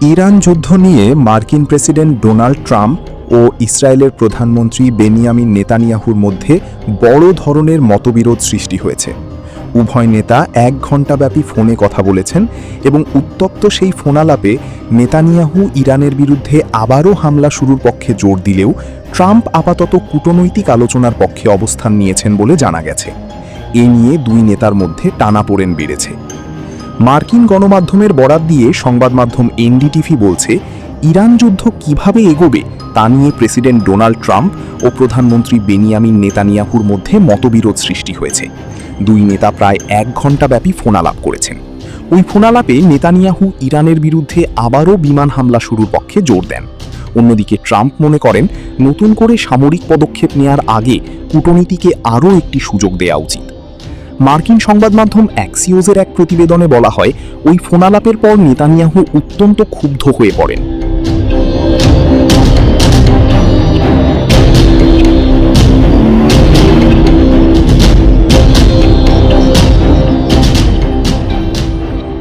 Iran যুদ্ধ নিয়ে মার্কিন প্রেসিডেন্ট ডোনাল্ড ট্রাম্প ও ইসরায়েলের প্রধানমন্ত্রী বেনিয়ামিন নেতানিয়াহুর মধ্যে বড় ধরনের মতবিরোধ সৃষ্টি হয়েছে। উভয় নেতা 1 ঘণ্টাব্যাপী ফোনে কথা বলেছেন এবং উত্তপ্ত সেই ফোনালাপে নেতানিয়াহু ইরানের বিরুদ্ধে আবারও হামলা শুরুর পক্ষে জোর দিলেও ট্রাম্প আপাতত কূটনৈতিক আলোচনার পক্ষে অবস্থান নিয়েছেন বলে জানা গেছে। এ নিয়ে দুই নেতার মধ্যে টানাপোড়েন বেড়েছে। মার্কিন গণমাধ্যমের বরাত দিয়ে সংবাদ মাধ্যম এনডিটিভি বলছে, ইরান যুদ্ধ কিভাবে এগোবে তা নিয়ে প্রেসিডেন্ট ডোনাল্ড ট্রাম্প ও প্রধানমন্ত্রী বেনিয়ামিন নেতানিয়াহুর মধ্যে মতবিরোধ সৃষ্টি হয়েছে। দুই নেতা প্রায় 1 ঘণ্টাব্যাপী ফোনালাপ করেছেন। ওই ফোনালাপে নেতানিয়াহু ইরানের বিরুদ্ধে আবারও বিমান হামলা শুরুর পক্ষে জোর দেন। অন্যদিকে ট্রাম্প মনে করেন, নতুন করে সামরিক পদক্ষেপ নেওয়ার আগে কূটনীতিকে আরও একটি সুযোগ দেওয়া উচিত। মার্কিন সংবাদ মাধ্যম অ্যাক্সিওসের এক প্রতিবেদনে বলা হয়, ওই ফোনালাপের পর নেতানিয়াহু অত্যন্ত ক্ষুব্ধ হয়ে পড়েন।